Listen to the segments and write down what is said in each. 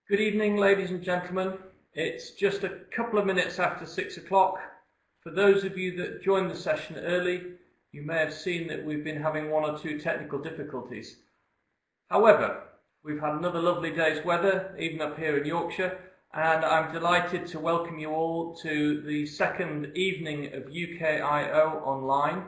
Good evening, ladies and gentlemen. It's just a couple of minutes after 6 o'clock. For those of you that joined the session early, you may have seen that we've been having one or two technical difficulties. However, we've had another lovely day's weather, even up here in Yorkshire, and I'm delighted to welcome you all to the second evening of UKIO Online.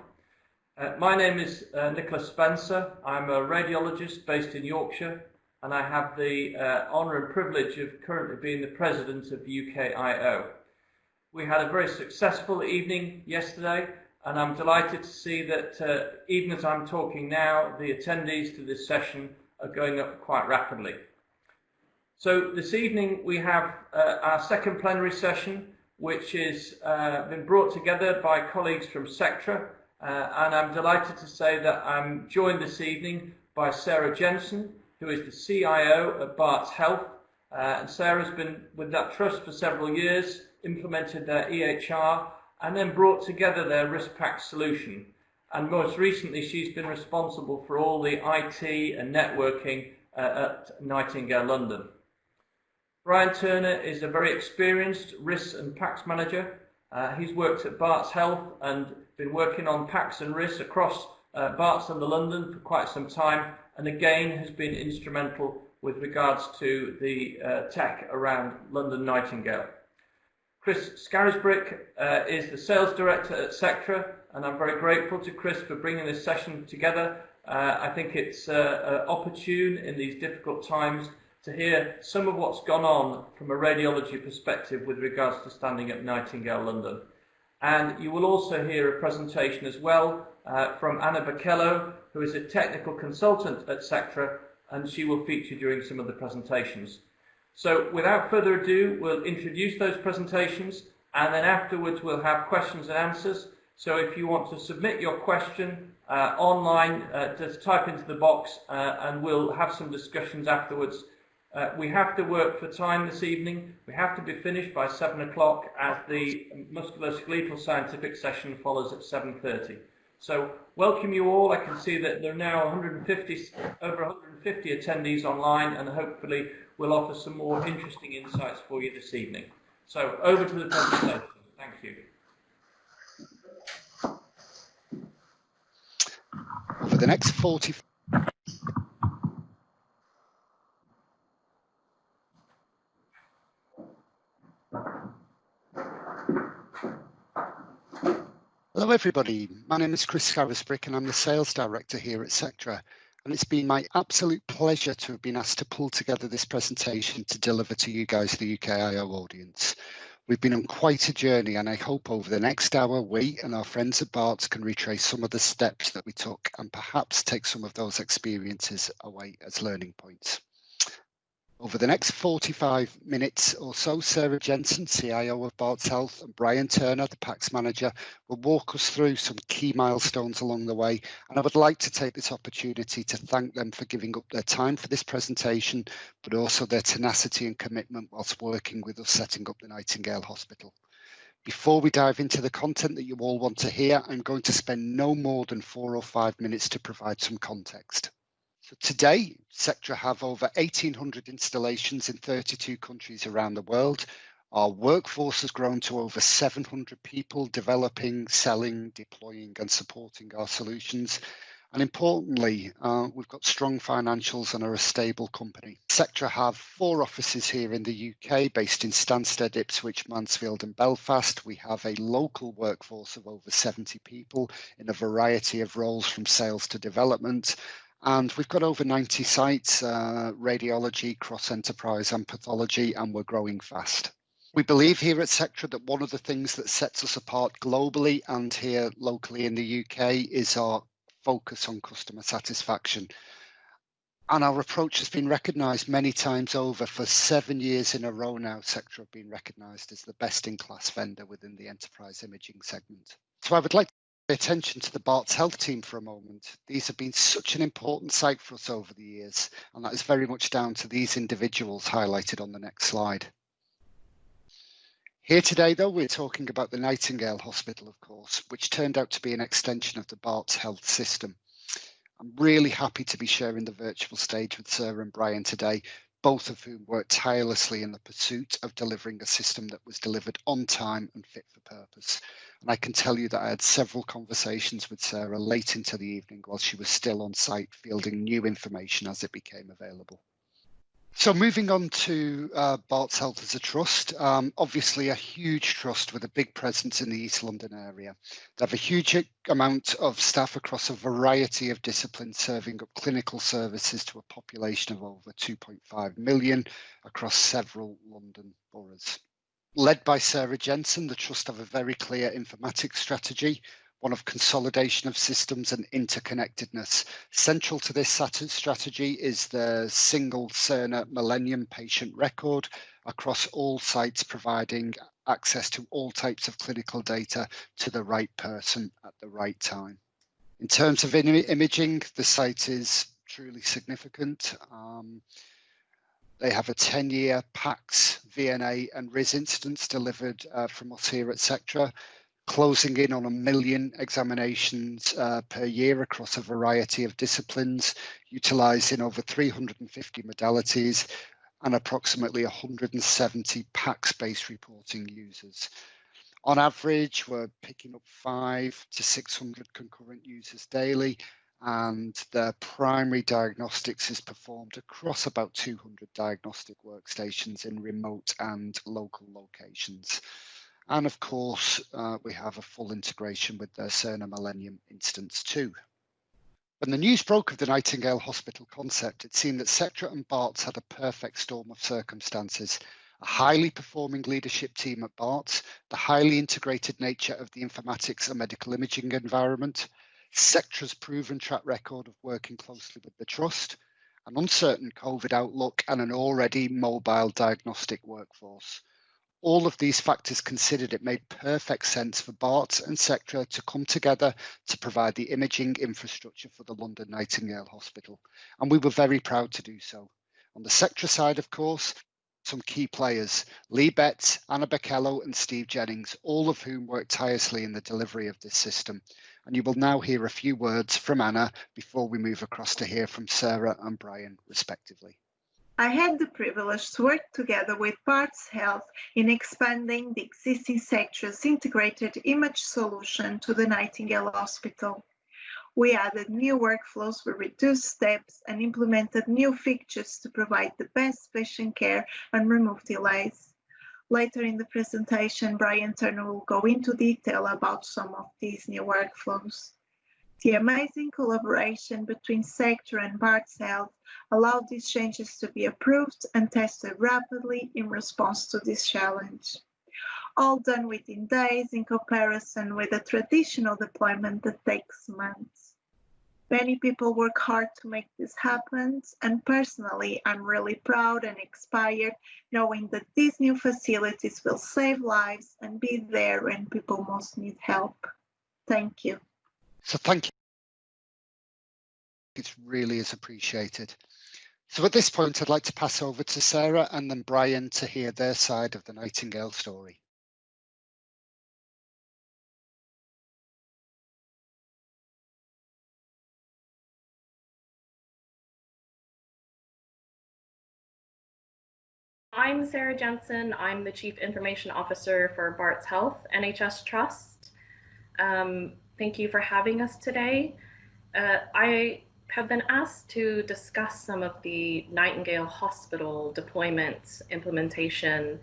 My name is Nicholas Spencer. I'm a radiologist based in Yorkshire, and I have the honour and privilege of currently being the president of UKIO. We had a very successful evening yesterday, and I'm delighted to see that even as I'm talking now, the attendees to this session are going up quite rapidly. So this evening we have our second plenary session, which has been brought together by colleagues from Sectra, and I'm delighted to say that I'm joined this evening by Sarah Jensen, who is the CIO at Barts Health, and Sarah's been with that trust for several years, implemented their EHR, and then brought together their risk pack solution. And most recently, she's been responsible for all the IT and networking at Nightingale London. Brian Turner is a very experienced risk and PACS manager. He's worked at Barts Health and been working on PACS and risk across Barts and the London for quite some time, and again has been instrumental with regards to the tech around London Nightingale. Chris Scarisbrick is the sales director at Sectra, and I'm very grateful to Chris for bringing this session together. I think it's opportune in these difficult times to hear some of what's gone on from a radiology perspective with regards to standing up Nightingale London. And you will also hear a presentation as well from Anna Barelo, who is a technical consultant at Sectra, and she will feature during some of the presentations. So without further ado, we'll introduce those presentations, and then afterwards we'll have questions and answers. So if you want to submit your question online, just type into the box and we'll have some discussions afterwards. We have to work for time this evening. We have to be finished by 7 o'clock as the musculoskeletal scientific session follows at 7:30. So welcome you all. I can see that there are now over 150 attendees online, and hopefully we'll offer some more interesting insights for you this evening. So over to the presentation. Thank you. For the next 40. Hello everybody, my name is Chris Scarisbrick and I'm the Sales Director here at Sectra, and it's been my absolute pleasure to have been asked to pull together this presentation to deliver to you guys, the UKIO audience. We've been on quite a journey, and I hope over the next hour we and our friends at Barts can retrace some of the steps that we took and perhaps take some of those experiences away as learning points. Over the next 45 minutes or so, Sarah Jensen, CIO of Barts Health, and Brian Turner, the PACS manager, will walk us through some key milestones along the way. And I would like to take this opportunity to thank them for giving up their time for this presentation, but also their tenacity and commitment whilst working with us setting up the Nightingale Hospital. Before we dive into the content that you all want to hear, I'm going to spend no more than 4 or 5 minutes to provide some context. So today, Sectra have over 1,800 installations in 32 countries around the world. Our workforce has grown to over 700 people developing, selling, deploying and supporting our solutions. And importantly, we've got strong financials and are a stable company. Sectra have 4 offices here in the UK based in Stansted, Ipswich, Mansfield and Belfast. We have a local workforce of over 70 people in a variety of roles from sales to development. And we've got over 90 sites, radiology, cross-enterprise and pathology, and we're growing fast. We believe here at Sectra that one of the things that sets us apart globally and here locally in the UK is our focus on customer satisfaction. And our approach has been recognised many times over. For 7 years in a row now, Sectra have been recognised as the best-in-class vendor within the enterprise imaging segment. So I would like attention to the Barts Health team for a moment. These have been such an important site for us over the years, and that is very much down to these individuals highlighted on the next slide. Here today, though, we're talking about the Nightingale Hospital, of course, which turned out to be an extension of the Barts Health system. I'm really happy to be sharing the virtual stage with Sarah and Brian today both of whom worked tirelessly in the pursuit of delivering a system that was delivered on time and fit for purpose. And I can tell you that I had several conversations with Sarah late into the evening while she was still on site fielding new information as it became available. So moving on to Barts Health as a trust, obviously a huge trust with a big presence in the East London area. They have a huge amount of staff across a variety of disciplines, serving up clinical services to a population of over 2.5 million across several London boroughs. Led by Sarah Jensen, the trust have a very clear informatics strategy, one of consolidation of systems and interconnectedness. Central to this strategy is the single Cerner Millennium patient record across all sites, providing access to all types of clinical data to the right person at the right time. In terms of imaging, the site is truly significant. They have a 10-year PACS, VNA and RIS instance delivered from us here at Sectra, closing in on 1 million examinations per year across a variety of disciplines, utilising over 350 modalities and approximately 170 PACS-based reporting users. On average, we're picking up 500 to 600 concurrent users daily, and the primary diagnostics is performed across about 200 diagnostic workstations in remote and local locations. And of course, we have a full integration with the Cerner Millennium instance too. When the news broke of the Nightingale Hospital concept, it seemed that Sectra and Barts had a perfect storm of circumstances. A highly performing leadership team at Barts, the highly integrated nature of the informatics and medical imaging environment, Sectra's proven track record of working closely with the trust, an uncertain COVID outlook, and an already mobile diagnostic workforce. All of these factors considered, it made perfect sense for Barts and Sectra to come together to provide the imaging infrastructure for the London Nightingale Hospital. And we were very proud to do so. On the Sectra side, of course, some key players, Lee Betts, Anna Beckello and Steve Jennings, all of whom worked tirelessly in the delivery of this system. And you will now hear a few words from Anna before we move across to hear from Sarah and Brian, respectively. I had the privilege to work together with Barts Health in expanding the existing Sectra's integrated image solution to the Nightingale Hospital. We added new workflows with reduced steps and implemented new features to provide the best patient care and remove delays. Later in the presentation, Brian Turner will go into detail about some of these new workflows. The amazing collaboration between Sectra and Barts Health allowed these changes to be approved and tested rapidly in response to this challenge. All done within days in comparison with a traditional deployment that takes months. Many people work hard to make this happen, and personally, I'm really proud and inspired knowing that these new facilities will save lives and be there when people most need help. Thank you. So thank you. It really is appreciated. So at this point, I'd like to pass over to Sarah and then Brian to hear their side of the Nightingale story. I'm Sarah Jensen. I'm the Chief Information Officer for Barts Health NHS Trust. Thank you for having us today. I have been asked to discuss some of the Nightingale Hospital deployment, implementation,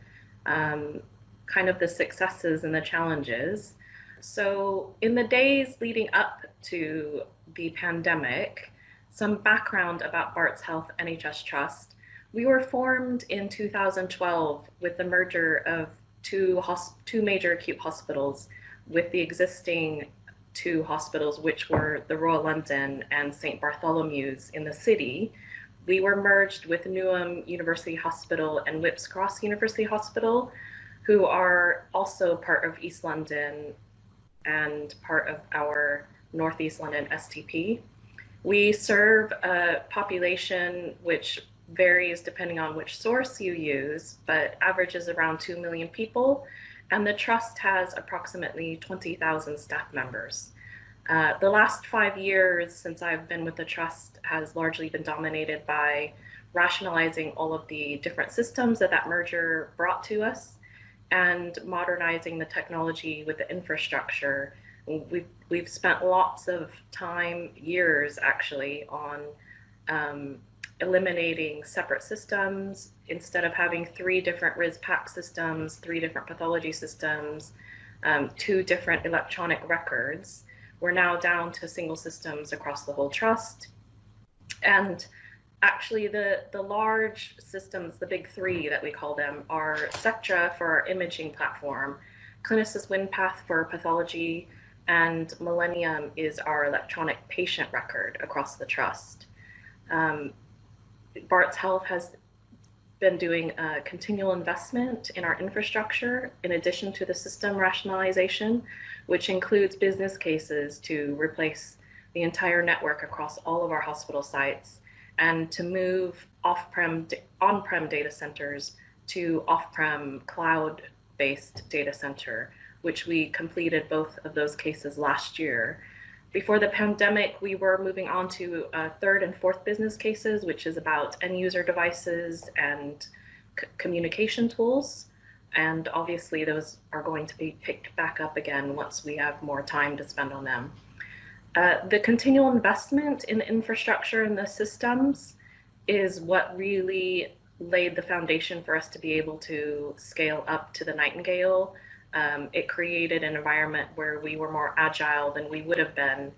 kind of the successes and the challenges. So in the days leading up to the pandemic, some background about Barts Health NHS Trust. We were formed in 2012 with the merger of two major acute hospitals with the existing two hospitals, which were the Royal London and St. Bartholomew's in the city. We were merged with Newham University Hospital and Whipps Cross University Hospital, who are also part of East London and part of our Northeast London STP. We serve a population which varies depending on which source you use, but averages around 2 million people, and the trust has approximately 20,000 staff members. The last 5 years since I've been with the Trust has largely been dominated by rationalizing all of the different systems that merger brought to us and modernizing the technology with the infrastructure. We've spent lots of time, years actually, on eliminating separate systems. Instead of having 3 different RIS-PAC systems, 3 different pathology systems, 2 different electronic records, we're now down to single systems across the whole trust. And actually the large systems, the big 3 that we call them, are Sectra for our imaging platform, Clinisys WinPath for pathology, and Millennium is our electronic patient record across the trust. Barts Health has been doing a continual investment in our infrastructure in addition to the system rationalization, which includes business cases to replace the entire network across all of our hospital sites and to move on-prem data centers to off-prem cloud-based data center, which we completed both of those cases last year. Before the pandemic, we were moving on to 3rd and 4th business cases, which is about end user devices and communication tools. And obviously those are going to be picked back up again once we have more time to spend on them. The continual investment in the infrastructure and the systems is what really laid the foundation for us to be able to scale up to the Nightingale. It created an environment where we were more agile than we would have been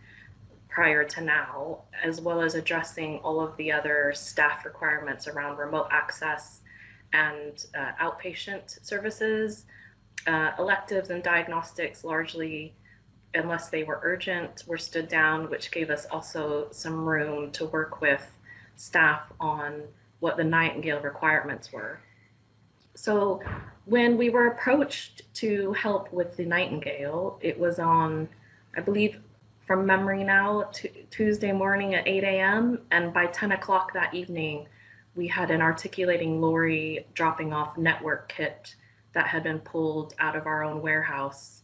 prior to now, as well as addressing all of the other staff requirements around remote access and outpatient services. Electives and diagnostics largely, unless they were urgent, were stood down, which gave us also some room to work with staff on what the Nightingale requirements were. So when we were approached to help with the Nightingale, it was on, I believe, from memory now, Tuesday morning at 8 a.m. And by 10 o'clock that evening, we had an articulating lorry dropping off network kit that had been pulled out of our own warehouse.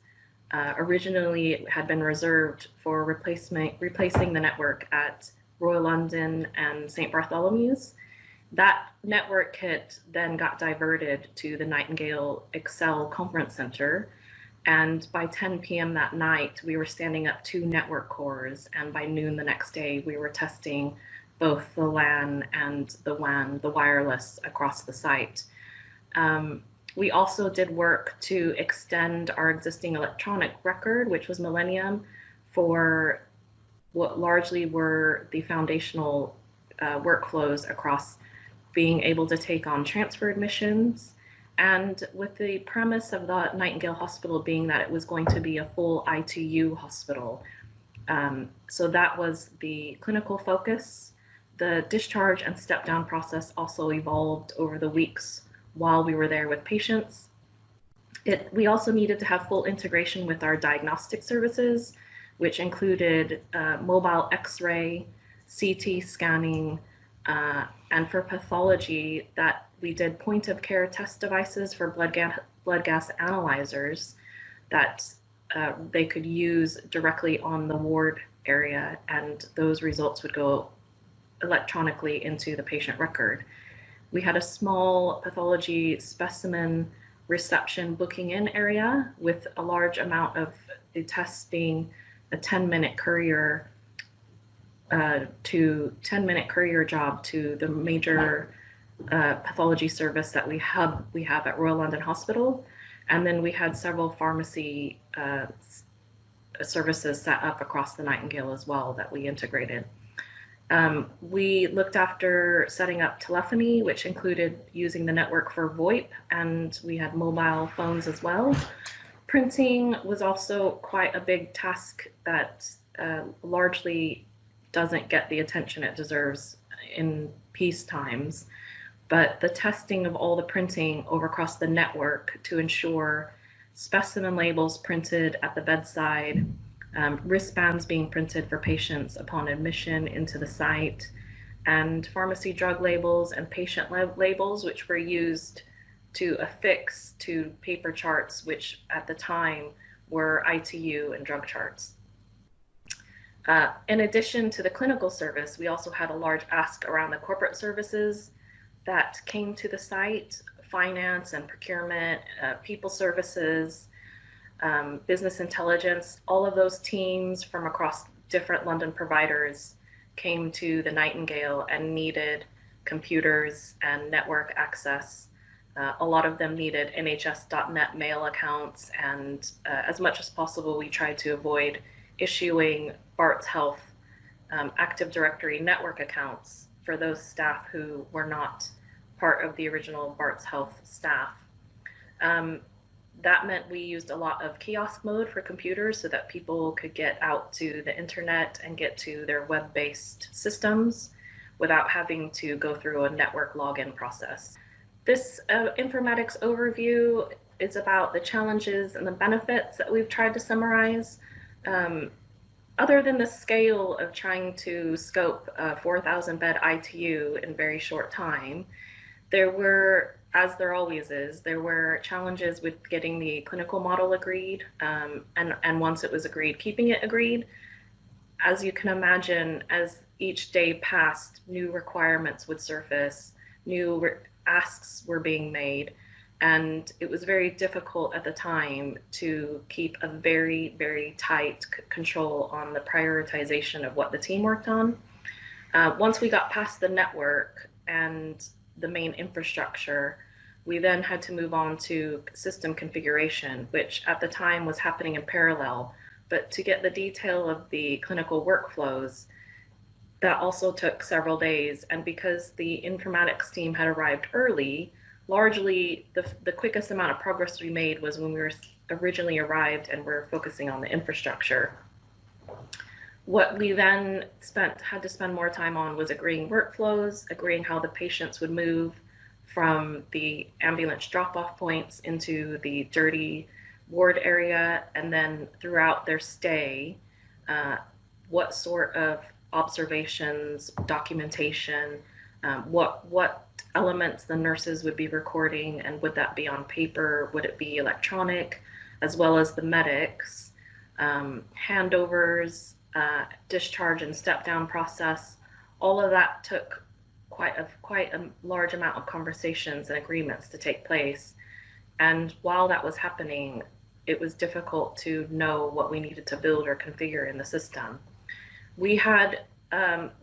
Originally, it had been reserved for replacing the network at Royal London and St. Bartholomew's. That network kit then got diverted to the Nightingale Excel Conference Center. And by 10 p.m. that night, we were standing up 2 network cores. And by noon the next day, we were testing both the LAN and the WAN, the wireless, across the site. We also did work to extend our existing electronic record, which was Millennium, for what largely were the foundational workflows across being able to take on transfer admissions, and with the premise of the Nightingale Hospital being that it was going to be a full ITU hospital. So that was the clinical focus. The discharge and step down process also evolved over the weeks while we were there with patients. We also needed to have full integration with our diagnostic services, which included mobile X-ray, CT scanning, and for pathology, that we did point of care test devices for blood gas analyzers that they could use directly on the ward area, and those results would go electronically into the patient record. We had a small pathology specimen reception booking in area with a large amount of the tests being a 10-minute courier job to the major pathology service that we have at Royal London Hospital. And then we had several pharmacy services set up across the Nightingale as well that we integrated. We looked after setting up telephony, which included using the network for VoIP, and we had mobile phones as well. Printing was also quite a big task that largely doesn't get the attention it deserves in peace times. But the testing of all the printing over across the network to ensure specimen labels printed at the bedside, wristbands being printed for patients upon admission into the site, and pharmacy drug labels and patient labels, which were used to affix to paper charts, which at the time were ITU and drug charts. In addition to the clinical service, we also had a large ask around the corporate services that came to the site: finance and procurement, people services, business intelligence. All of those teams from across different London providers came to the Nightingale and needed computers and network access. A lot of them needed NHS.net mail accounts, and as much as possible, we tried to avoid issuing Barts Health Active Directory network accounts for those staff who were not part of the original Barts Health staff. That meant we used a lot of kiosk mode for computers so that people could get out to the internet and get to their web-based systems without having to go through a network login process. This informatics overview is about the challenges and the benefits that we've tried to summarize. Other than the scale of trying to scope a 4,000 bed ITU in very short time, there were, as there always is, there were challenges with getting the clinical model agreed, and once it was agreed, keeping it agreed. As you can imagine, as each day passed, new requirements would surface, new asks were being made, and it was very difficult at the time to keep a very, very tight control on the prioritization of what the team worked on. Once we got past the network and the main infrastructure, we then had to move on to system configuration, which at the time was happening in parallel. But to get the detail of the clinical workflows, that also took several days. And because the informatics team had arrived early, largely the quickest amount of progress we made was when we were originally arrived and we're focusing on the infrastructure. What we then had to spend more time on was agreeing workflows, agreeing how the patients would move from the ambulance drop-off points into the dirty ward area, and then throughout their stay, what sort of observations, documentation, what elements the nurses would be recording, and would that be on paper, would it be electronic, as well as the medics, handovers, discharge and step down process. All of that took quite a large amount of conversations and agreements to take place. And while that was happening, it was difficult to know what we needed to build or configure in the system. We had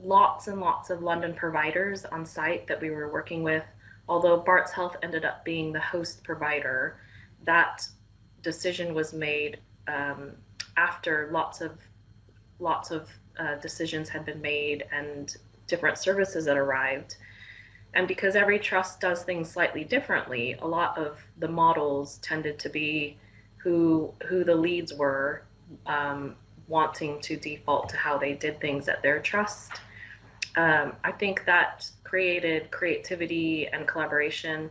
lots and lots of London providers on site that we were working with. Although Barts Health ended up being the host provider, that decision was made after lots of decisions had been made and different services that arrived. And because every trust does things slightly differently, a lot of the models tended to be who the leads were wanting to default to how they did things at their trust. I think that created creativity and collaboration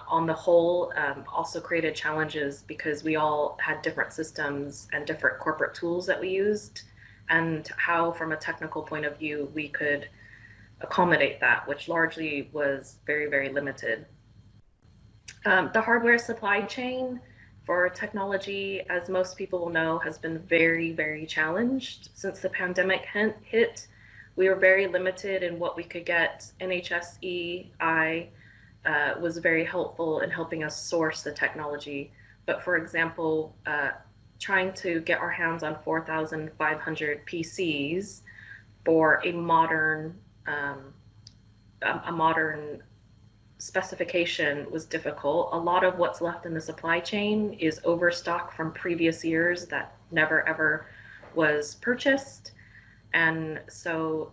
on the whole, also created challenges because we all had different systems and different corporate tools that we used, and how from a technical point of view we could accommodate that, which largely was very, very limited. The hardware supply chain for technology, as most people will know, has been very, very challenged since the pandemic hit. We were very limited in what we could get. NHS EI was very helpful in helping us source the technology. But for example, trying to get our hands on 4,500 PCs for a modern specification was difficult. A lot of what's left in the supply chain is overstock from previous years that never ever was purchased. And so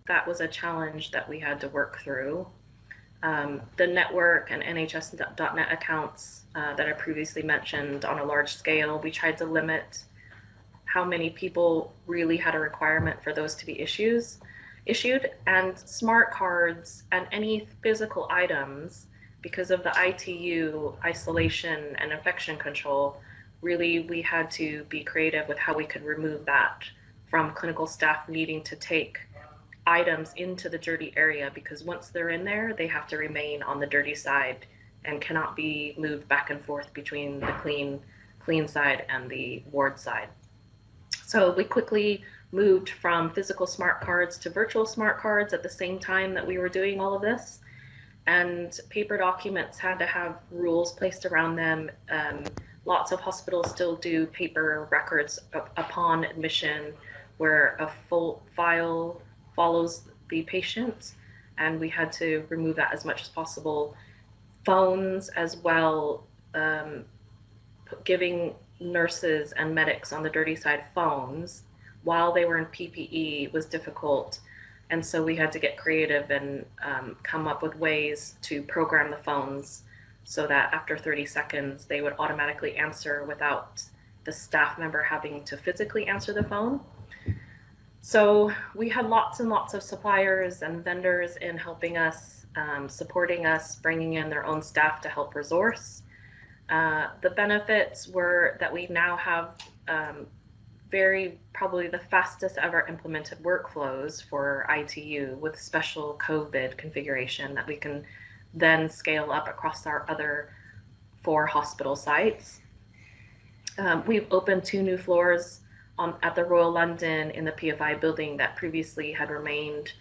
that was a challenge that we had to work through. The network and NHS.net accounts that I previously mentioned on a large scale, we tried to limit how many people really had a requirement for those to be issued, and smart cards and any physical items, because of the ITU isolation and infection control, really we had to be creative with how we could remove that from clinical staff needing to take items into the dirty area, because once they're in there, they have to remain on the dirty side and cannot be moved back and forth between the clean side and the ward side. So we quickly moved from physical smart cards to virtual smart cards at the same time that we were doing all of this. And paper documents had to have rules placed around them. Lots of hospitals still do paper records upon admission, where a full file follows the patient, and we had to remove that as much as possible. Phones as well, giving nurses and medics on the dirty side phones while they were in PPE was difficult. And so we had to get creative and come up with ways to program the phones so that after 30 seconds, they would automatically answer without the staff member having to physically answer the phone. So we had lots and lots of suppliers and vendors in helping us, supporting us, bringing in their own staff to help resource. The benefits were that we now have probably the fastest ever implemented workflows for ITU with special COVID configuration that we can then scale up across our other 4 hospital sites. We've opened 2 new floors at the Royal London in the PFI building that previously had remained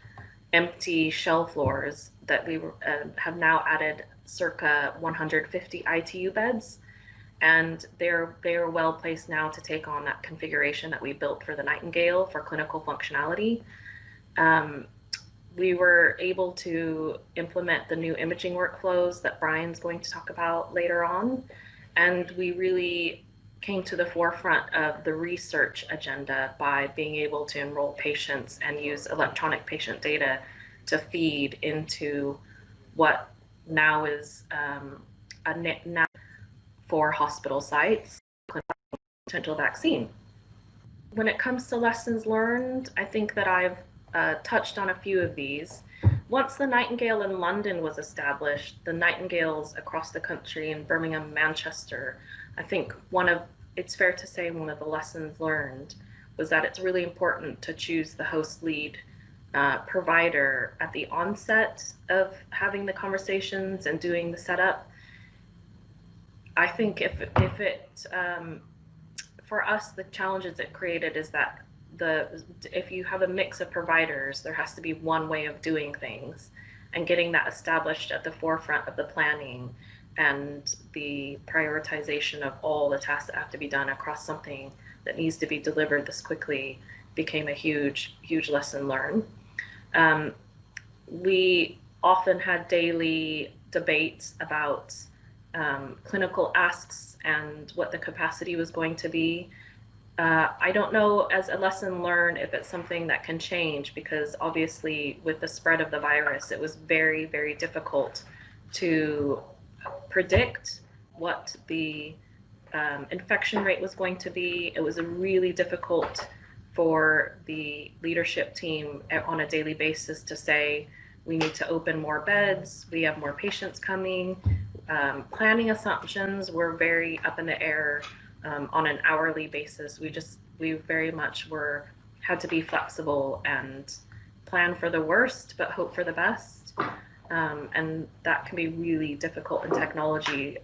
empty shell floors, that we have now added circa 150 ITU beds. And they're well placed now to take on that configuration that we built for the Nightingale for clinical functionality. We were able to implement the new imaging workflows that Brian's going to talk about later on. And we really came to the forefront of the research agenda by being able to enroll patients and use electronic patient data to feed into what now is now for hospital sites, potential vaccine. When it comes to lessons learned, I think that I've touched on a few of these. Once the Nightingale in London was established, the Nightingales across the country in Birmingham, Manchester, I think it's fair to say one of the lessons learned was that it's really important to choose the host lead provider at the onset of having the conversations and doing the setup. I think for us, the challenges it created is that if you have a mix of providers, there has to be one way of doing things, and getting that established at the forefront of the planning and the prioritization of all the tasks that have to be done across something that needs to be delivered this quickly became a huge lesson learned. We often had daily debates about clinical asks and what the capacity was going to be. I don't know, as a lesson learned, if it's something that can change, because obviously with the spread of the virus, it was very, very difficult to predict what the infection rate was going to be. It was really difficult for the leadership team on a daily basis to say, we need to open more beds, we have more patients coming. Planning assumptions were very up in the air on an hourly basis. We very much had to be flexible and plan for the worst, but hope for the best. And that can be really difficult in technology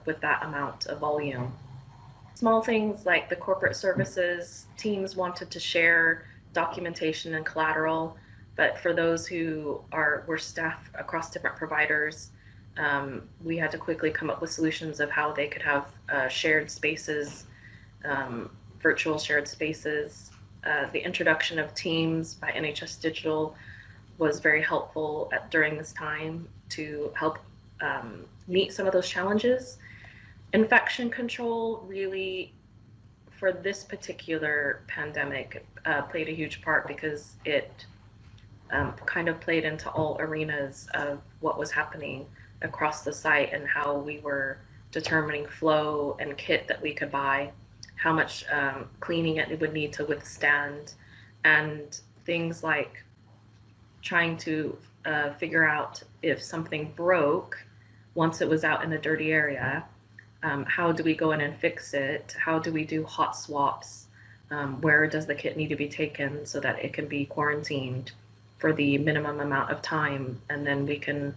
with that amount of volume. Small things like the corporate services teams wanted to share documentation and collateral, but for those who were staff across different providers, we had to quickly come up with solutions of how they could have shared spaces, virtual shared spaces. The introduction of Teams by NHS Digital was very helpful during this time to help meet some of those challenges. Infection control really, for this particular pandemic, played a huge part because it kind of played into all arenas of what was happening across the site and how we were determining flow and kit that we could buy, how much cleaning it would need to withstand, and things like trying to figure out if something broke once it was out in a dirty area, how do we go in and fix it? How do we do hot swaps? Where does the kit need to be taken so that it can be quarantined for the minimum amount of time, and then we can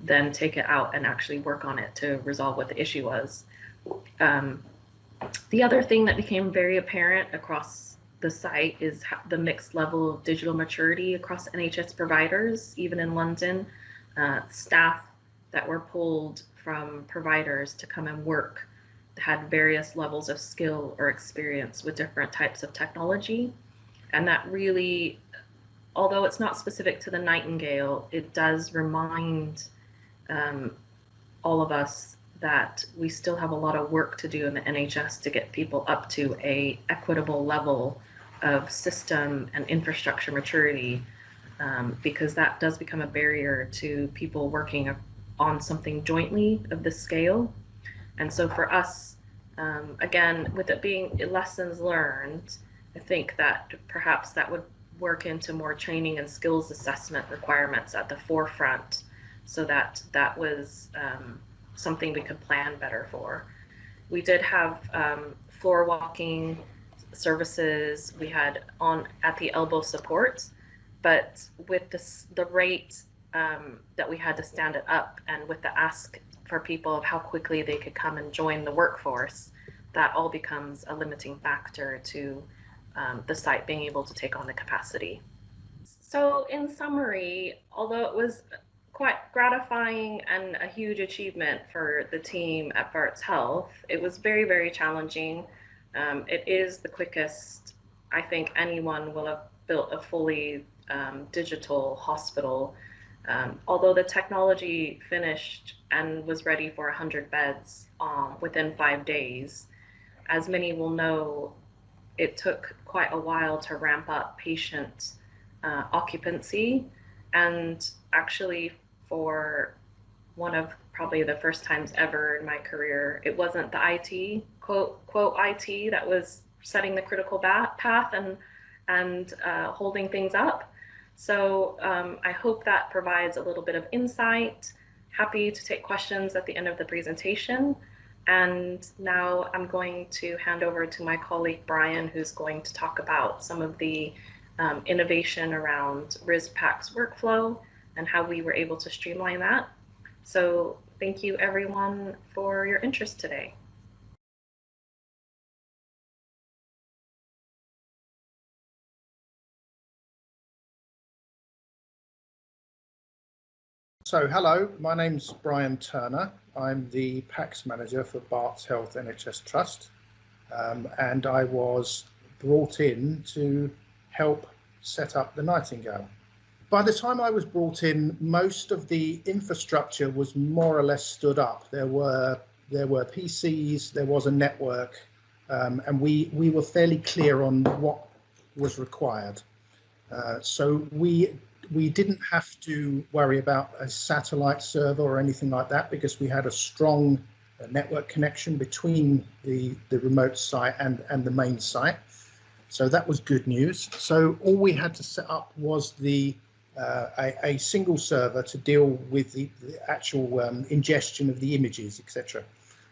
then take it out and actually work on it to resolve what the issue was. The other thing that became very apparent across the site is the mixed level of digital maturity across NHS providers, even in London. Staff that were pulled from providers to come and work had various levels of skill or experience with different types of technology. And that really, although it's not specific to the Nightingale, it does remind all of us that we still have a lot of work to do in the NHS to get people up to a equitable level of system and infrastructure maturity, because that does become a barrier to people working on something jointly of this scale. And so for us, again, with it being lessons learned, I think that perhaps that would work into more training and skills assessment requirements at the forefront, so that that was something we could plan better for. We did have floor walking services, we had on at the elbow support, but with the rate that we had to stand it up, and with the ask for people of how quickly they could come and join the workforce, that all becomes a limiting factor to the site being able to take on the capacity. So in summary, although it was quite gratifying and a huge achievement for the team at Barts Health, it was very, very challenging. It is the quickest I think anyone will have built a fully digital hospital. Although the technology finished and was ready for 100 beds within 5 days, as many will know, it took quite a while to ramp up patient occupancy. And actually, for one of probably the first times ever in my career, it wasn't the IT, quote IT, that was setting the critical path and holding things up. So I hope that provides a little bit of insight. Happy to take questions at the end of the presentation. And now I'm going to hand over to my colleague Brian, who's going to talk about some of the innovation around RIS-PACS workflow and how we were able to streamline that. So thank you everyone for your interest today. So hello, my name's Brian Turner. I'm the PACS manager for Barts Health NHS Trust, and I was brought in to help set up the Nightingale. By the time I was brought in, most of the infrastructure was more or less stood up. There were PCs, there was a network, and we were fairly clear on what was required. So we didn't have to worry about a satellite server or anything like that, because we had a strong network connection between the remote site and the main site. So that was good news. So all we had to set up was a single server to deal with the actual ingestion of the images, etc.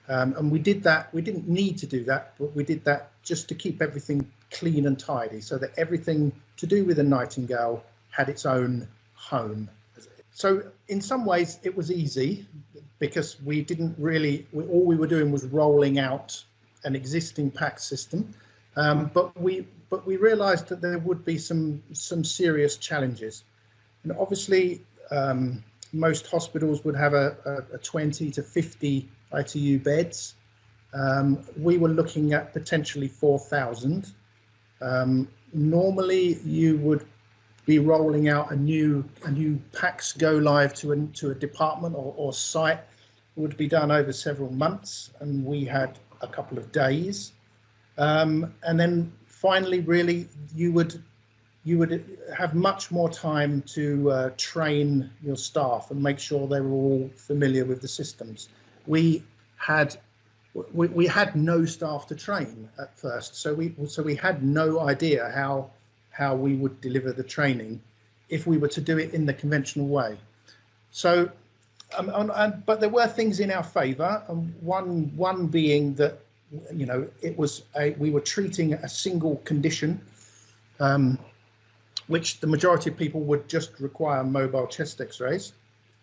And we did that. We didn't need to do that, but we did that just to keep everything clean and tidy, so that everything to do with the Nightingale had its own home. So in some ways it was easy, because we didn't really, all we were doing was rolling out an existing PACS system, but we realized that there would be some serious challenges. And obviously most hospitals would have a 20 to 50 ITU beds. We were looking at potentially 4,000. Normally you would be rolling out a new PACS go live to a department or site would be done over several months, and we had a couple of days. And then finally, really, you would have much more time to train your staff and make sure they were all familiar with the systems. We had no staff to train at first, so we had no idea how we would deliver the training if we were to do it in the conventional way. So, but there were things in our favour, and one being that, you know, we were treating a single condition, which the majority of people would just require mobile chest X-rays.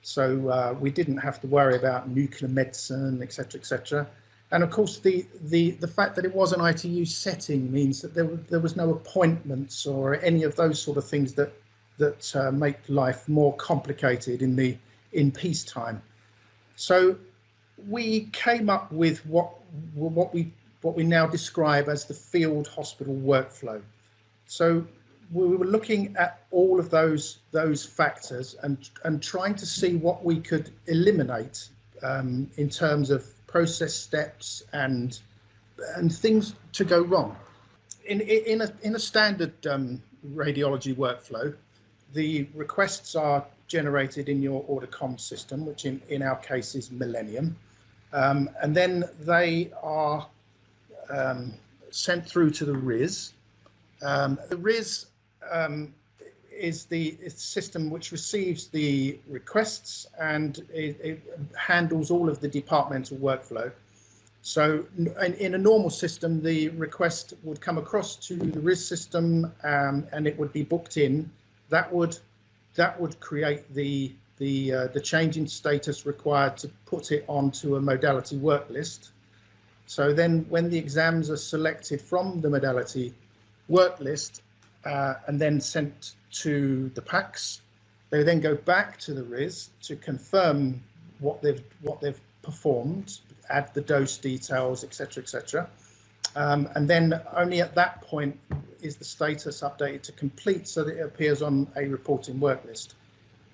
So we didn't have to worry about nuclear medicine, etc., etc. And of course, the fact that it was an ITU setting means that there was no appointments or any of those sort of things that make life more complicated in peacetime. So we came up with what we now describe as the field hospital workflow. So we were looking at all of those factors and trying to see what we could eliminate in terms of process steps and things to go wrong. In a standard radiology workflow, the requests are generated in your order comm system, which in our case is Millennium, and then they are sent through to the RIS. The RIS is the system which receives the requests, and it handles all of the departmental workflow. So in a normal system, the request would come across to the RIS system, and it would be booked in. That would create the change in status required to put it onto a modality work list. So then when the exams are selected from the modality work list and then sent to the PACS, they then go back to the RIS to confirm what they've performed, add the dose details, etc., etc. And then only at that point is the status updated to complete so that it appears on a reporting work list.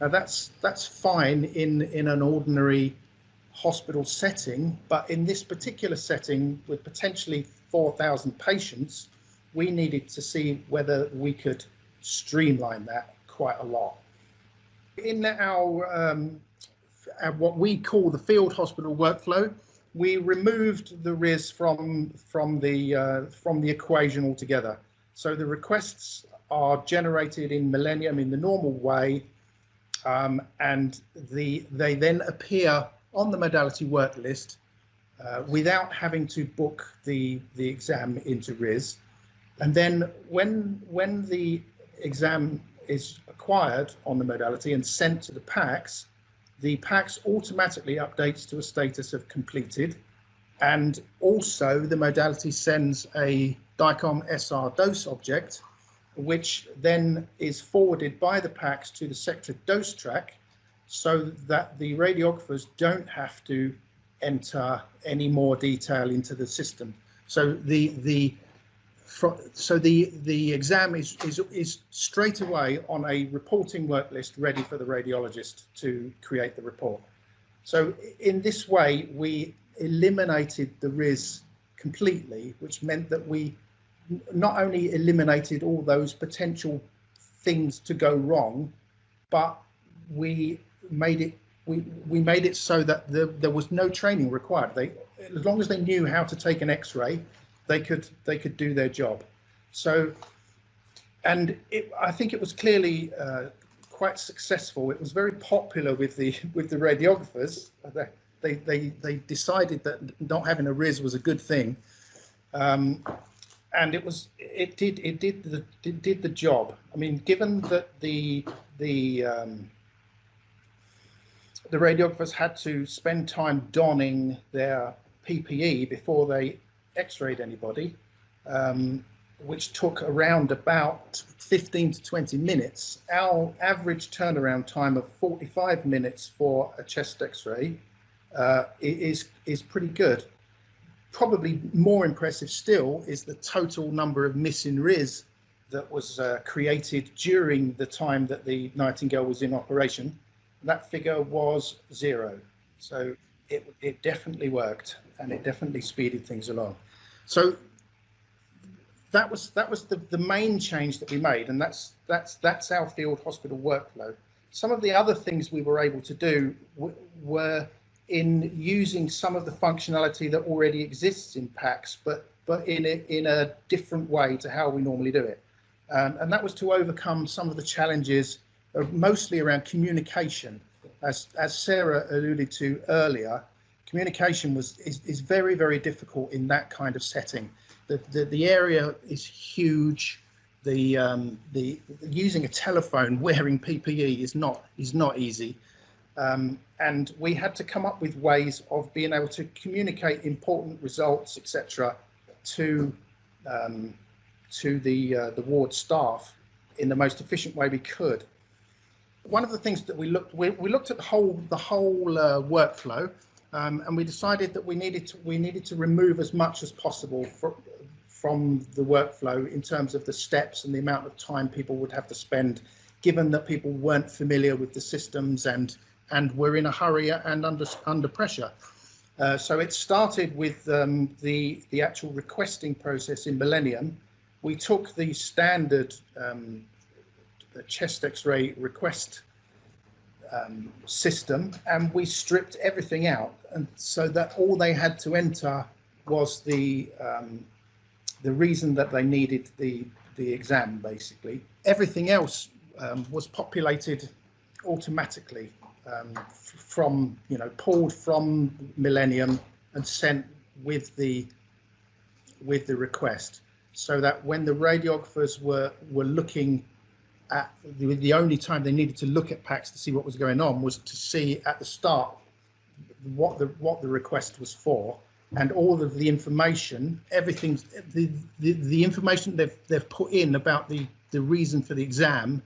Now that's fine in an ordinary hospital setting, but in this particular setting with potentially 4,000 patients, we needed to see whether we could streamline that quite a lot. In our what we call the field hospital workflow, we removed the RIS from the equation altogether. So the requests are generated in Millennium in the normal way, and they then appear on the modality work list without having to book the exam into RIS. And then when the exam is acquired on the modality and sent to the PACS automatically updates to a status of completed, and also the modality sends a DICOM SR dose object, which then is forwarded by the PACS to the Sectra dose track, so that the radiographers don't have to enter any more detail into the system. So the exam is straight away on a reporting work list ready for the radiologist to create the report. So in this way, we eliminated the RIS completely, which meant that we not only eliminated all those potential things to go wrong, but we made it so that there was no training required. As long as they knew how to take an X-ray, they could do their job. So, and I think it was clearly quite successful. It was very popular with the radiographers. They decided that not having a RIS was a good thing, and it did the job. I mean, given that the radiographers had to spend time donning their PPE before they X-rayed anybody, which took around about 15 to 20 minutes. Our average turnaround time of 45 minutes for a chest X-ray is pretty good. Probably more impressive still is the total number of missing RIS that was created during the time that the Nightingale was in operation. That figure was 0. So it definitely worked, and it definitely speeded things along. So that was the main change that we made, and that's our field hospital workflow. Some of the other things we were able to do were in using some of the functionality that already exists in PACS, but in a different way to how we normally do it, and that was to overcome some of the challenges, mostly around communication. As Sarah alluded to earlier, communication is very, very difficult in that kind of setting. The area is huge. The using a telephone wearing PPE is not easy, and we had to come up with ways of being able to communicate important results, etc., to the ward staff in the most efficient way we could. One of the things that we looked at the whole workflow, and we decided that we needed to remove as much as possible from the workflow in terms of the steps and the amount of time people would have to spend, given that people weren't familiar with the systems and were in a hurry and under pressure. So it started with the actual requesting process in Millennium. We took the standard chest X-ray request system, and we stripped everything out, and so that all they had to enter was the reason that they needed the exam. Basically, everything else was populated automatically from pulled from Millennium and sent with the request, so that when the radiographers were looking at the only time they needed to look at PACS to see what was going on was to see at the start what the request was for, and all of the information, everything, the information they've put in about the reason for the exam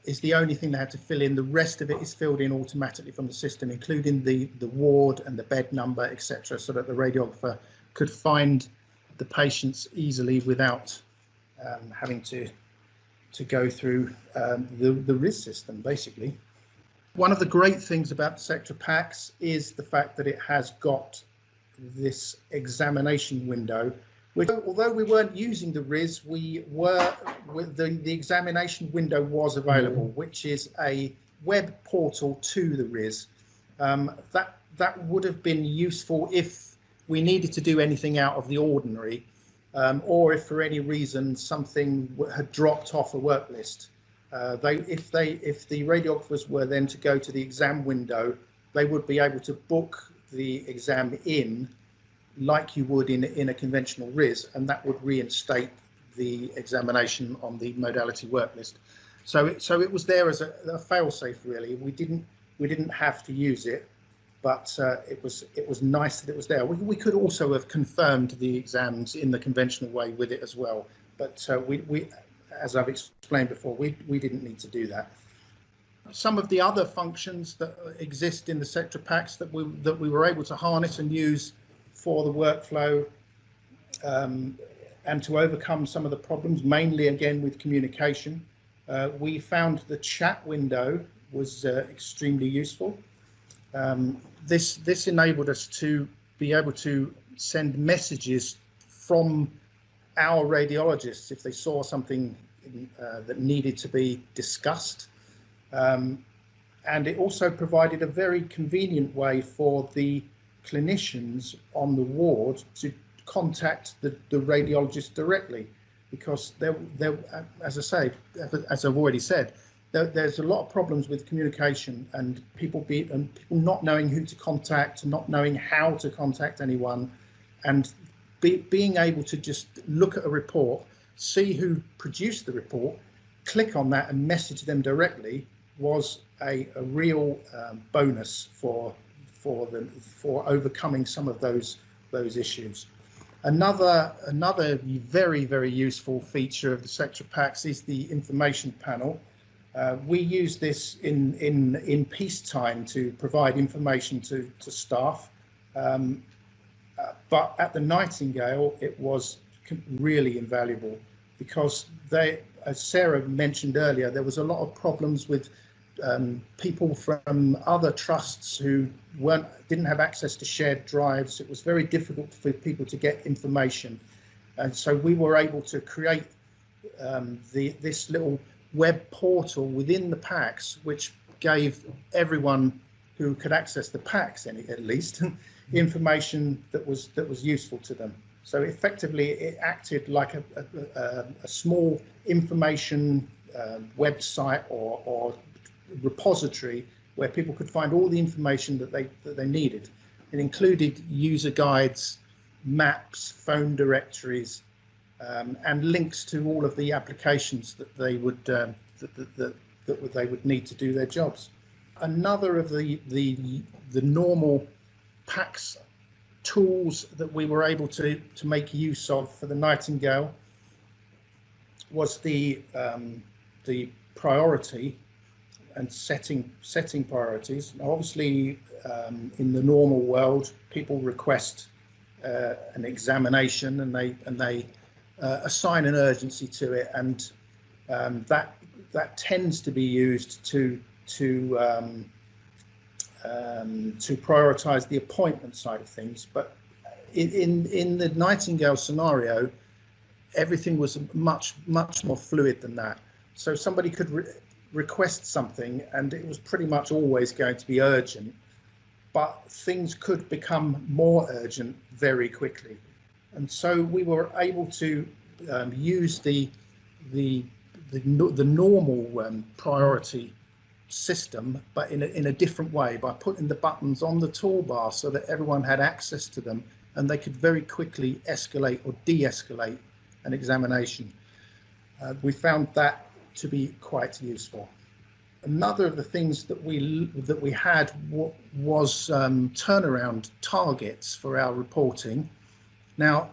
is the only thing they had to fill in. The rest of it is filled in automatically from the system, including the ward and the bed number, etc., so that the radiographer could find the patients easily without having to go through the RIS system, basically. One of the great things about the Sectra PACS is the fact that it has got this examination window, which, although we weren't using the RIS, the examination window was available, which is a web portal to the RIS. That would have been useful if we needed to do anything out of the ordinary, or if for any reason something had dropped off a work list. If the radiographers were then to go to the exam window, they would be able to book the exam in like you would in a conventional RIS, and that would reinstate the examination on the modality work list. So it was there as a fail-safe, really. We didn't have to use it, but it was nice that it was there. We could also have confirmed the exams in the conventional way with it as well, but we as I've explained before, we didn't need to do that. Some of the other functions that exist in the Sectra PACS that we were able to harness and use for the workflow, and to overcome some of the problems, mainly again with communication, we found the chat window was extremely useful. This enabled us to be able to send messages from our radiologists if they saw something that needed to be discussed, and it also provided a very convenient way for the clinicians on the ward to contact the radiologist directly, because there, as I say, as I've already said, there's a lot of problems with communication and people not knowing who to contact, not knowing how to contact anyone, and being able to just look at a report, see who produced the report, click on that and message them directly was a real bonus for overcoming some of those issues. Another very, very useful feature of the Sectra PACS is the information panel. We use this in peacetime to provide information to staff, but at the Nightingale it was really invaluable, because as Sarah mentioned earlier, there was a lot of problems with people from other trusts who didn't have access to shared drives. It was very difficult for people to get information, and so we were able to create this little web portal within the PACS, which gave everyone who could access the PACS, at least, information that was useful to them. So effectively, it acted like a small information website or repository where people could find all the information that they needed. It included user guides, maps, phone directories, and links to all of the applications that they would that that they would need to do their jobs. Another of the normal PACS tools that we were able to make use of for the Nightingale was the priority and setting priorities. Now, obviously, in the normal world, people request an examination and they assign an urgency to it, and that tends to be used to prioritize the appointment side of things. But in the Nightingale scenario, everything was much more fluid than that. So somebody could request something and it was pretty much always going to be urgent, but things could become more urgent very quickly. And so we were able to use the normal priority system, but in a different way, by putting the buttons on the toolbar so that everyone had access to them and they could very quickly escalate or de-escalate an examination. We found that to be quite useful. Another of the things that we had was turnaround targets for our reporting. Now,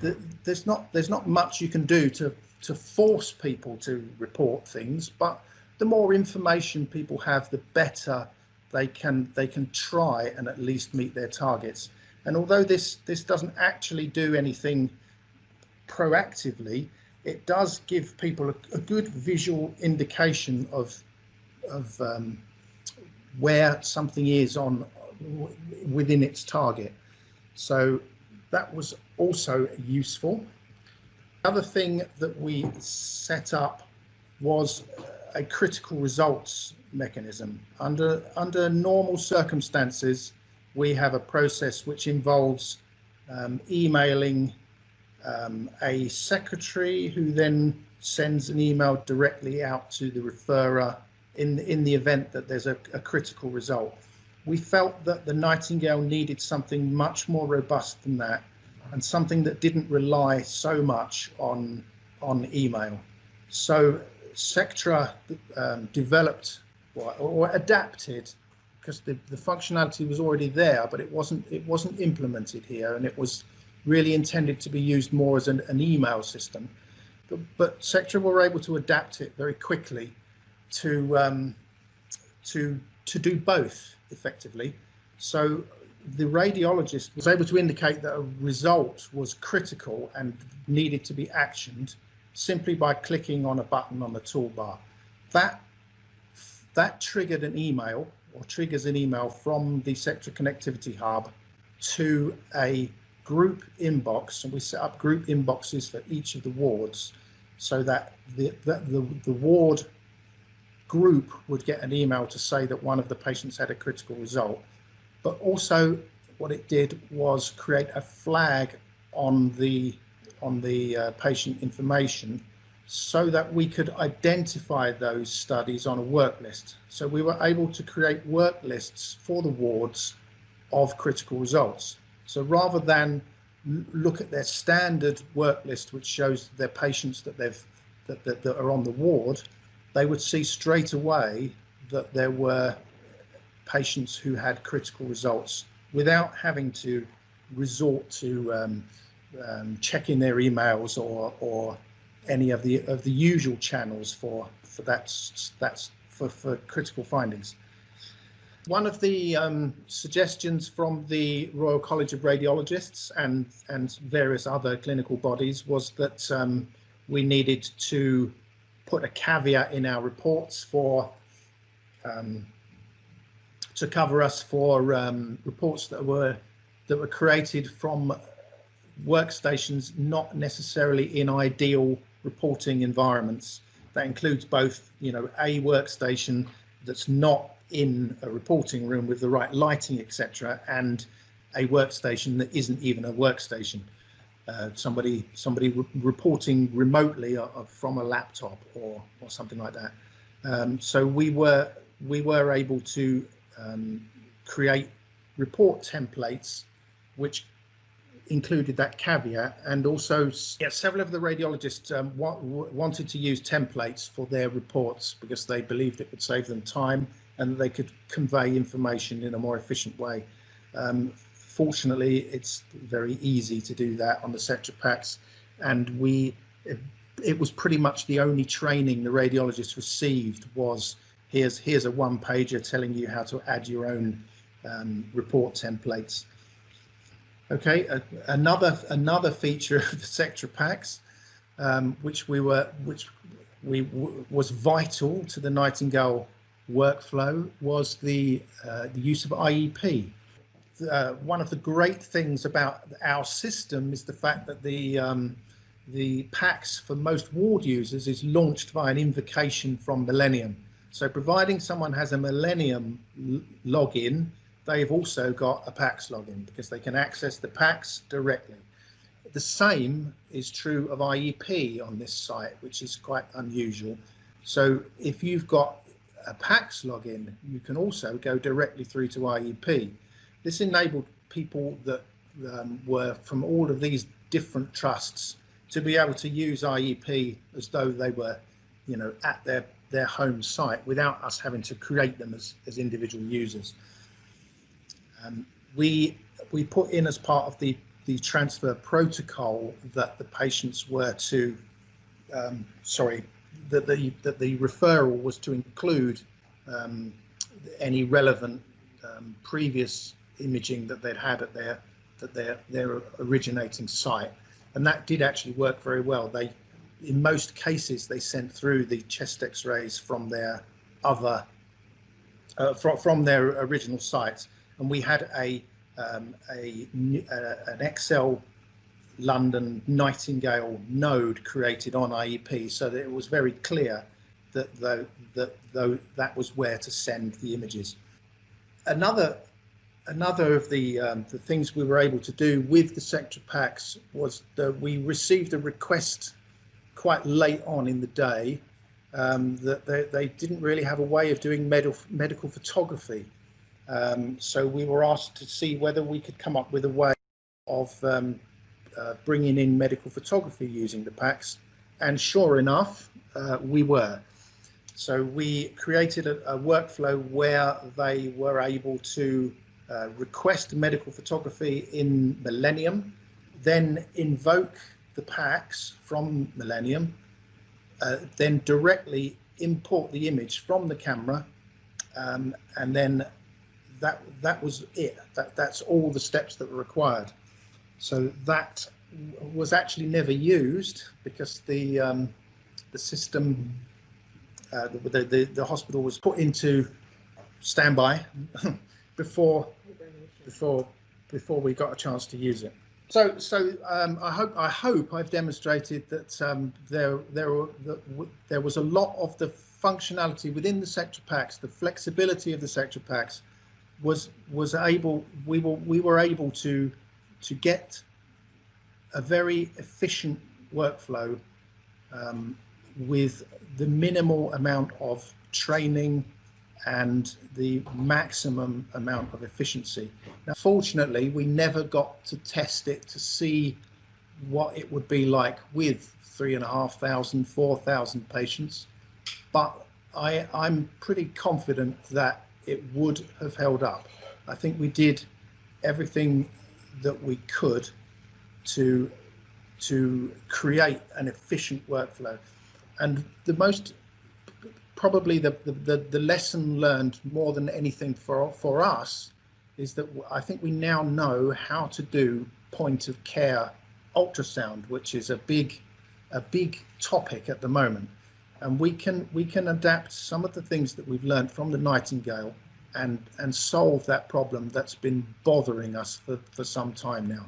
there's not much you can do to force people to report things, but the more information people have, the better they can try and at least meet their targets. And although this doesn't actually do anything proactively, it does give people a good visual indication of where something is within its target. So that was also useful. Another thing that we set up was a critical results mechanism. Under normal circumstances, we have a process which involves emailing a secretary who then sends an email directly out to the referrer in the event that there's a critical result. We felt that the Nightingale needed something much more robust than that, and something that didn't rely so much on email. So Sectra developed or adapted, because the functionality was already there, but it wasn't implemented here, and it was really intended to be used more as an email system. But Sectra were able to adapt it very quickly to do both effectively. So the radiologist was able to indicate that a result was critical and needed to be actioned simply by clicking on a button on the toolbar. That triggered an email, or triggers an email from the Sectra Connectivity Hub to a group inbox, and we set up group inboxes for each of the wards, so that the ward group would get an email to say that one of the patients had a critical result. But also what it did was create a flag on the patient information, so that we could identify those studies on a work list. So we were able to create work lists for the wards of critical results. So rather than look at their standard work list, which shows their patients that that are on the ward, they would see straight away that there were patients who had critical results without having to resort to checking their emails or any of the usual channels for critical findings. One of the suggestions from the Royal College of Radiologists and various other clinical bodies was that we needed to put a caveat in our reports to cover us for reports that were created from workstations not necessarily in ideal reporting environments. That includes both, a workstation that's not in a reporting room with the right lighting, etc., and a workstation that isn't even a workstation. Somebody reporting remotely from a laptop or something like that. So we were able to create report templates which included that caveat, and also several of the radiologists wanted to use templates for their reports because they believed it would save them time and that they could convey information in a more efficient way. Fortunately, it's very easy to do that on the Sectra packs, and it was pretty much the only training the radiologists received was here's a one-pager telling you how to add your own report templates. Okay, another feature of the Sectra packs, which was vital to the Nightingale workflow, was the use of IEP. One of the great things about our system is the fact that the packs for most ward users is launched via an invocation from Millennium. So providing someone has a Millennium login, they've also got a PACS login because they can access the PACS directly. The same is true of IEP on this site, which is quite unusual. So if you've got a PACS login, you can also go directly through to IEP. This enabled people that were from all of these different trusts to be able to use IEP as though they were, at their home site without us having to create them as individual users. We put in as part of the transfer protocol that the patients were to, that the referral was to include any relevant previous imaging that they'd had at their originating site, and that did actually work very well. In most cases, they sent through the chest X-rays from their from their original sites, and we had an Excel London Nightingale node created on IEP, so that it was very clear that that was where to send the images. Another of the things we were able to do with the Sectra packs was that we received a request quite late on in the day that they didn't really have a way of doing medical photography. So we were asked to see whether we could come up with a way of bringing in medical photography using the packs, and sure enough, we were. So we created a workflow where they were able to request medical photography in Millennium, then invoke the packs from Millennium, then directly import the image from the camera, and then that was it. That's all the steps that were required. So that was actually never used because the system, the hospital was put into standby before we got a chance to use it. So I hope I've demonstrated that there was a lot of the functionality within the Sectra packs, the flexibility of the Sectra packs we were able to get a very efficient workflow with the minimal amount of training and the maximum amount of efficiency. Now, fortunately, we never got to test it to see what it would be like with 3,500, 4,000 patients, but I'm pretty confident that it would have held up. I think we did everything that we could to create an efficient workflow. And probably the lesson learned more than anything for us is that I think we now know how to do point of care ultrasound, which is a big topic at the moment. And we can adapt some of the things that we've learned from the Nightingale and solve that problem that's been bothering us for some time now.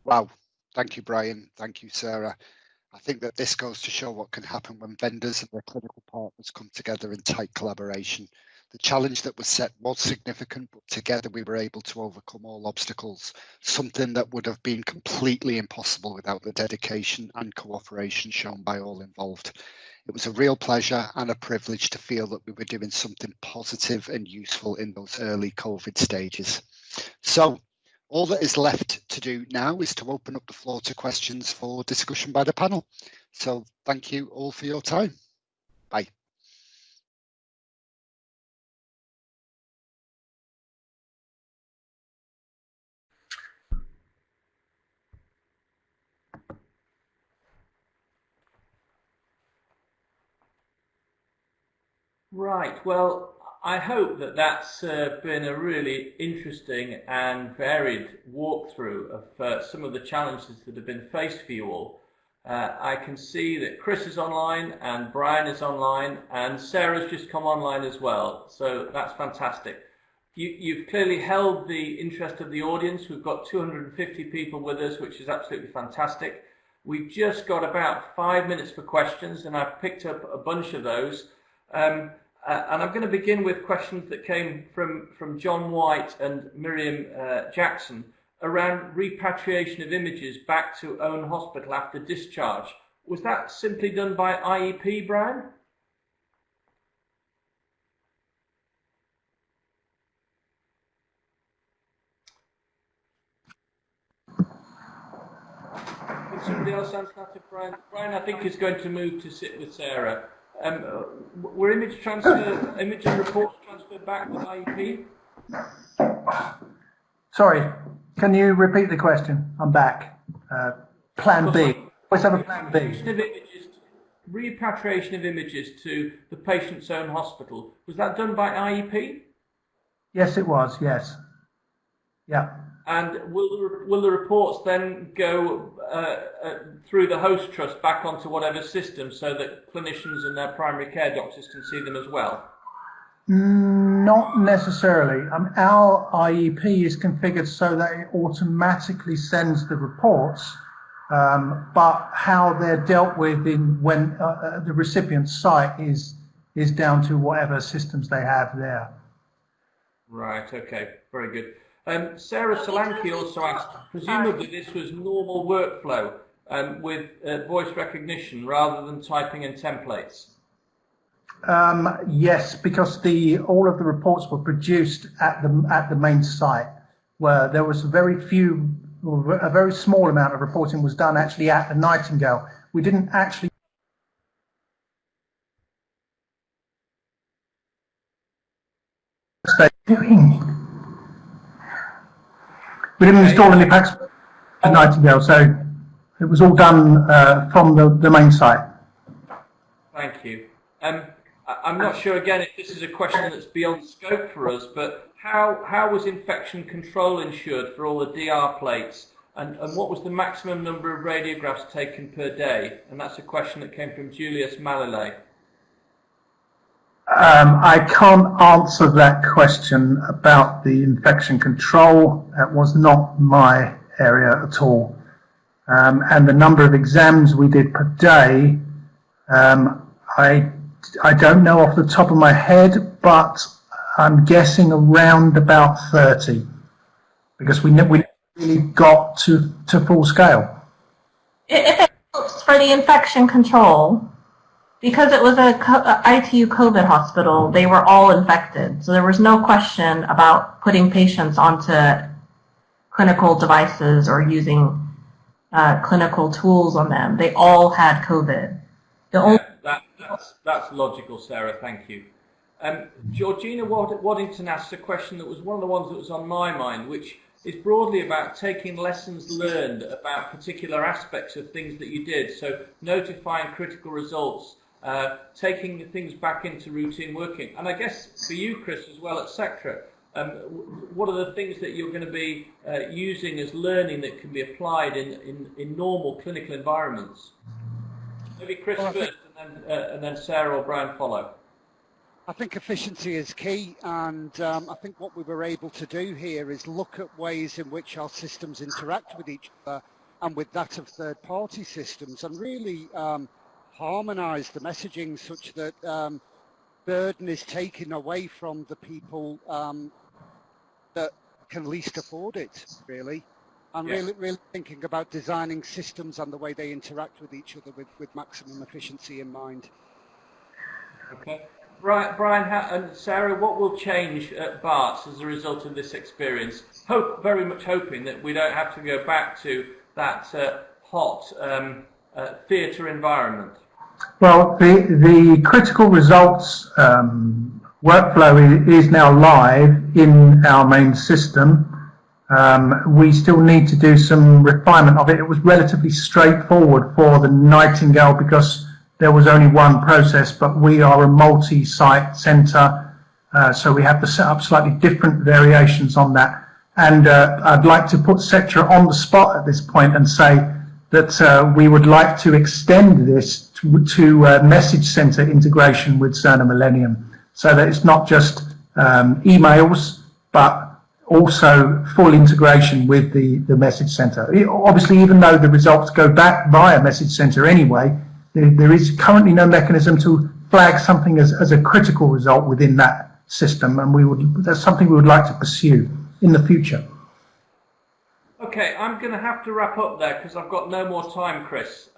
Wow. Thank you, Brian. Thank you, Sarah. I think that this goes to show what can happen when vendors and their clinical partners come together in tight collaboration. The challenge that was set was significant, but together we were able to overcome all obstacles, something that would have been completely impossible without the dedication and cooperation shown by all involved. It was a real pleasure and a privilege to feel that we were doing something positive and useful in those early COVID stages. So, All that is left to do now is to open up the floor to questions for discussion by the panel. So thank you all for your time. Bye. Right, well, I hope that that's been a really interesting and varied walkthrough of some of the challenges that have been faced for you all. I can see that Chris is online and Brian is online and Sarah's just come online as well, so that's fantastic. You've clearly held the interest of the audience. We've got 250 people with us, which is absolutely fantastic. We've just got about 5 minutes for questions, and I've picked up a bunch of those. And I'm going to begin with questions that came from John White and Miriam Jackson around repatriation of images back to own hospital after discharge. Was that simply done by IEP, Brian? Would somebody else answer that to Brian? Brian, I think, is going to move to sit with Sarah. Were image and reports transferred back with IEP? Sorry, can you repeat the question? I'm back. Plan B. Always have a plan B. Repatriation of images to the patient's own hospital. Was that done by IEP? Yes, it was. Yes. Yeah. And will the reports then go through the host trust back onto whatever system so that clinicians and their primary care doctors can see them as well? Not necessarily. Our IEP is configured so that it automatically sends the reports, but how they're dealt with when the recipient's site is down to whatever systems they have there. Right. Okay. Very good. Sarah Solanki also asked, presumably this was normal workflow with voice recognition rather than typing in templates. Yes, because all of the reports were produced at the main site, where there was a very small amount of reporting was done actually at the Nightingale. We didn't actually We didn't install any packs at Nightingale, so it was all done from the main site. Thank you. I'm not sure, again, if this is a question that's beyond scope for us, but how was infection control ensured for all the DR plates, and what was the maximum number of radiographs taken per day? And that's a question that came from Julius Malilay. I can't answer that question about the infection control. That was not my area at all. And the number of exams we did per day, I don't know off the top of my head, but I'm guessing around about 30, because we never really got to full scale. If it helps for the infection control, because it was a ITU COVID hospital, they were all infected. So there was no question about putting patients onto clinical devices or using clinical tools on them. They all had COVID. That's logical, Sarah. Thank you. Georgina Waddington asked a question that was one of the ones that was on my mind, which is broadly about taking lessons learned about particular aspects of things that you did. So notifying critical results, taking things back into routine working. And I guess for you, Chris, as well at Sectra, what are the things that you're going to be using as learning that can be applied in normal clinical environments? Maybe Chris first, and then Sarah or Brian follow. I think efficiency is key, and I think what we were able to do here is look at ways in which our systems interact with each other and with that of third-party systems, and really harmonise the messaging such that burden is taken away from the people that can least afford it, really. And really thinking about designing systems and the way they interact with each other with maximum efficiency in mind. Okay. Brian and Sarah, what will change at Barts as a result of this experience? Very much hoping that we don't have to go back to that hot theatre environment. Well, the critical results workflow is now live in our main system. We still need to do some refinement of it. It was relatively straightforward for the Nightingale because there was only one process, but we are a multi-site centre, so we have to set up slightly different variations on that. And I'd like to put Sectra on the spot at this point and say that we would like to extend this to message centre integration with Cerner Millennium, so that it's not just emails, but also full integration with the message centre. Obviously, even though the results go back via message centre anyway, there is currently no mechanism to flag something as a critical result within that system, and that's something we would like to pursue in the future. Okay, I'm going to have to wrap up there because I've got no more time, Chris.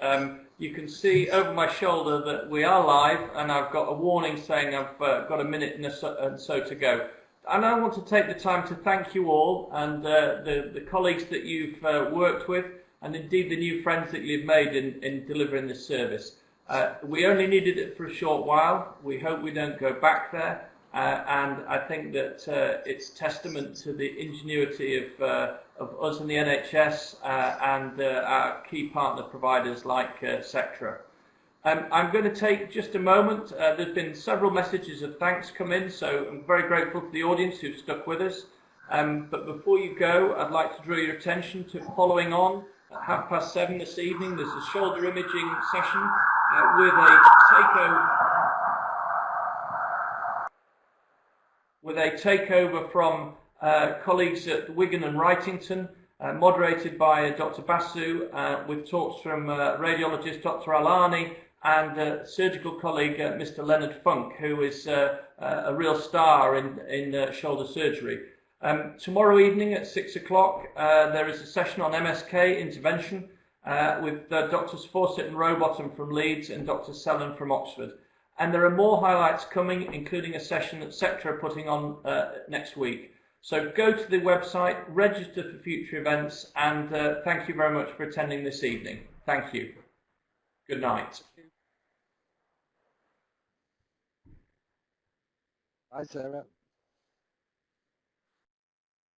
You can see over my shoulder that we are live, and I've got a warning saying I've got a minute and so to go. And I want to take the time to thank you all and the colleagues that you've worked with, and indeed the new friends that you've made in delivering this service. We only needed it for a short while. We hope we don't go back there. And I think that it's testament to the ingenuity of us in the NHS and our key partner providers like Sectra. I'm going to take just a moment. There's been several messages of thanks come in, so I'm very grateful to the audience who've stuck with us. But before you go, I'd like to draw your attention to following on at 7:30 this evening. There's a shoulder imaging session with a takeover from colleagues at Wigan and Wrightington, moderated by Dr. Basu, with talks from radiologist Dr. Alani and surgical colleague Mr. Leonard Funk, who is a real star in shoulder surgery. Tomorrow evening at 6 o'clock, there is a session on MSK intervention with Drs. Fawcett and Rowbottom from Leeds and Dr. Sellen from Oxford. And there are more highlights coming, including a session that Sectra are putting on next week. So go to the website, register for future events, and thank you very much for attending this evening. Thank you. Good night. Bye, Sarah.